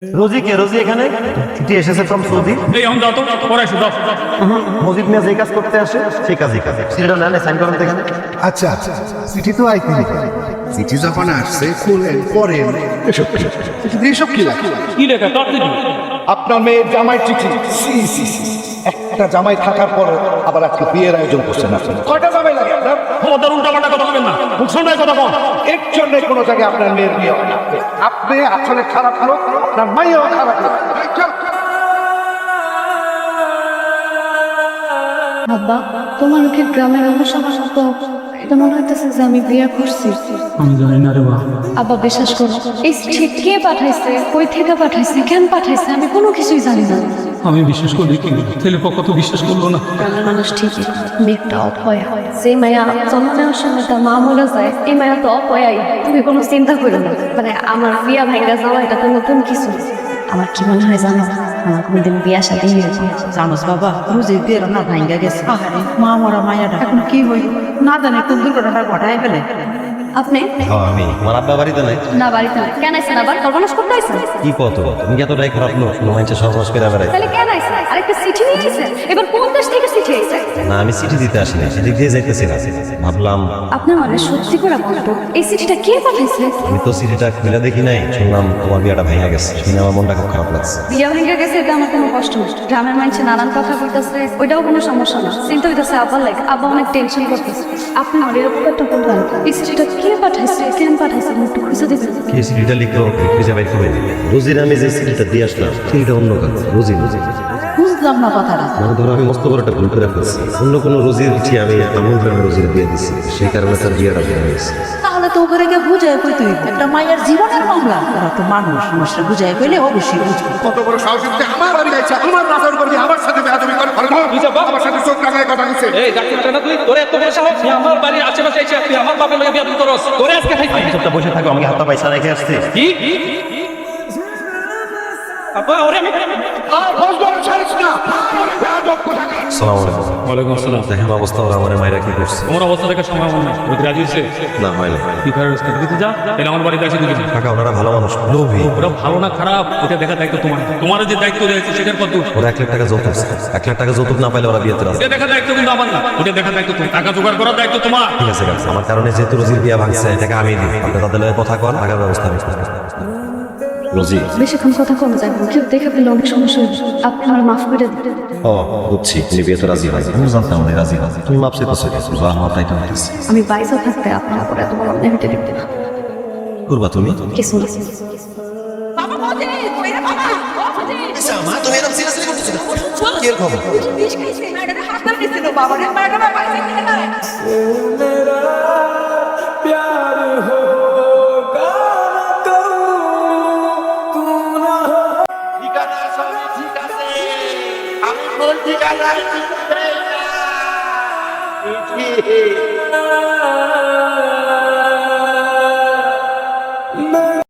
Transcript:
রোজি এখানে চিঠি এসেছে ফ্রম সৌদি। এই এখন দাও তো পরে এসো দাও। মজিদ মিয়া যে কাজ করতে আসে সেই কাজই চিঠিটা নেন, সাইন করেন তো এখানে। আচ্ছা চিঠি তো আইতে চিঠি যখন আসছে খুলেন পড়েন এসব কি লাগে? কি লেখা তার দিদি? আপনার মেয়ের জামাই চিঠি। সি সি সি একটা জামাই থাকার পর আবার আজকে বিয়ের আয়োজন করছেন আপনি। কয়টা জামাই লাগে আপনার? খবরদার উল্টাপাল্টা কথা বলবেন না, মুখ শোনায় কথা বল। এর জন্য কোনো জায়গায় আপনার মেয়ের বিয়ে হয় না। আপনি আসলে খারাপ লোক, আপনার মাইয়াও খারাপ লোক। আব্বা, তোমার কি গ্রামের অবস্থা তো এটা মনে হইতেছে যে আমি বিয়ে করছি। আমি জানি না রে মা। আব্বা বিশ্বাস করো, এই চিঠি কে পাঠাইছে, কই থেকে পাঠাইছে, কেন পাঠাইছে আমি কোনো কিছুই জানি না। আমি বিশ্বাস করি কি ছেলে পক্ষ তো বিশ্বাস করলো না। গ্রামের মানুষ ঠিকই মেয়েটা অপয়া, যে মায়া জন্ম নেওয়ার সময় তার মা মরে যায়, এই মায়া তো অপয়াই। তুমি কোনো চিন্তা করো না, মানে আমার বিয়া ভাঙ্গা যাওয়া এটা তো নতুন কিছু। আমার কি মনে হয় জানো, আমার কোনোদিন বিয়া শাদী হয়েছে। জানোস বাবা রোজের বিয়ের না ভাঙ্গা গেছে। আহারে মা মরা মায়াটা এখন কি হইল না জানে, কোন দুর্ঘটনা ঘটায় ফেলে। আপনি আমি আমার আব্বা বাড়িতে নাই। না বাড়িতে নাই, কেন আইছেন আবার? সর্বনাশ করতে আইছেন? কি কত তুমি কি এতটাই খারাপ লোক মানুষের সর্বনাশ করে বেড়াই? তাহলে কেন আইছেন? আরেকটা চিঠি নিয়ে আইছেন? এবার কোন দেশ থেকে চিঠি আইছে? না আমি চিঠি দিতে আসিনি, সেদিক দিয়ে যাইতেছি না, ভাবলাম। আপনার মানে সত্যি করে বলতো এই চিঠিটা কে পাঠাইছে? আমি তো চিঠিটা খুলে দেখি নাই, শুনলাম তোমার বিয়েটা ভেঙে গেছে, শুনে আমার মনটা খুব খারাপ লাগছে। বিয়া ভেঙে গেছে এটা আমার কোনো কষ্ট না। গ্রামের মানুষে নানান কথা বলতেছে, ওইটাও কোনো সমস্যা না। চিন্তা হইতেছে আব্বার লাগে, আব্বা অনেক টেনশন করতেছে। আপনি আমার এরকম একটা বলবেন, এই চিঠিটা কে পাঠাইছে, কেন পাঠাইছে একটু খুঁজে দিবেন। কে চিঠিটা লিখলো খুঁজে বাইর করে দিবে। রোজির আমি যে চিঠিটা দিয়ে আসলাম চিঠিটা অন্য কাজ। রোজি বুঝলাম না কথাটা। মানে ধরো আমি মস্ত বড় একটা ভুল করে ফেলছি, অন্য কোনো রোজির চিঠি আমি এমন ভাবে রোজির দিয়ে দিছি, সেই কারণে তার বিয়েটা ভেঙে গেছে। তাহলে তো ওখানে গিয়ে বুঝাই কইতে হইব, একটা মায়ের জীবনের মামলা। ওরা তো মানুষ, মানুষটা বুঝাই কইলে অবশ্যই বুঝবে। কত বড় সাহস যে আমার বাড়ি যাচ্ছে, আমার রাজার বাড়ি আমার সাথে বেয়াদবি করে। আমার সাথে চোখ লাগায় কথা বলছে। এই ডাক্তার না তুই তোরে এত বড় সাহস, তুই আমার বাড়ির আশেপাশে এসে তুই আমার বাপের লগে বিয়ে করছ। তোরে আজকে খাইছি। চুপটা বসে থাকো, আমাকে হাতটা পয়সা রেখে আসছে। কি আপা ওরে আমি আসসালামু আলাইকুম। ওয়ালাইকুম আসসালাম। দেখেন অবস্থা, ওরা আমার মায়েরা কি করছে। তোমার অবস্থা দেখার সময় আমার নাই। ওই রাজি হচ্ছে না হয় না কি খারাপ দিতে যা, তাহলে আমার বাড়িতে আসে দিবি। কাকা, ওনারা ভালো মানুষ, লোভী। ওরা ভালো না খারাপ ওটা দেখা দায়িত্ব তোমার। তোমার যে দায়িত্ব দিয়েছে সেটার কত? ওরা 1,00,000 টাকা যৌতুক চায়। 1,00,000 টাকা যৌতুক না পাইলে ওরা বিয়েতে রাজি। এটা দেখা দায়িত্ব কিন্তু আমার না, ওটা দেখা দায়িত্ব তোমার। টাকা জোগাড় করার দায়িত্ব তোমার। ঠিক আছে গাছ, আমার কারণে যেহেতু রোজির বিয়ে ভাঙছে, টাকা আমি দিই। আপনি তাদের লগে কথা কন, টাকার ব্যবস্থা আমি করব। রোজি বেশিক্ষণ কথা কম যায়, কেউ দেখে পেলে অনেক সমস্যা হইবে। আপনি আমার মাফ করে দিন। ও বুঝছি, তুমি বিয়েতে রাজি হয়। আমি জানতাম উনি রাজি হয়। তুমি মাপ চাইতেছো কেন? যা হওয়ার তাই তো হইতেছে। আমি বাইসা থাকতে আপনার উপর এত বড় অন্যায় হইতে দিতে না। করবা তুমি? কিছু না। মা, তুমি এরকম সিরিয়াসলি করতেছো কেন? কি এর খবর? ঠিকানা সবই ঠিক আছে, আমি ভুল ঠিকানায় চিঠি দেই না। চিঠি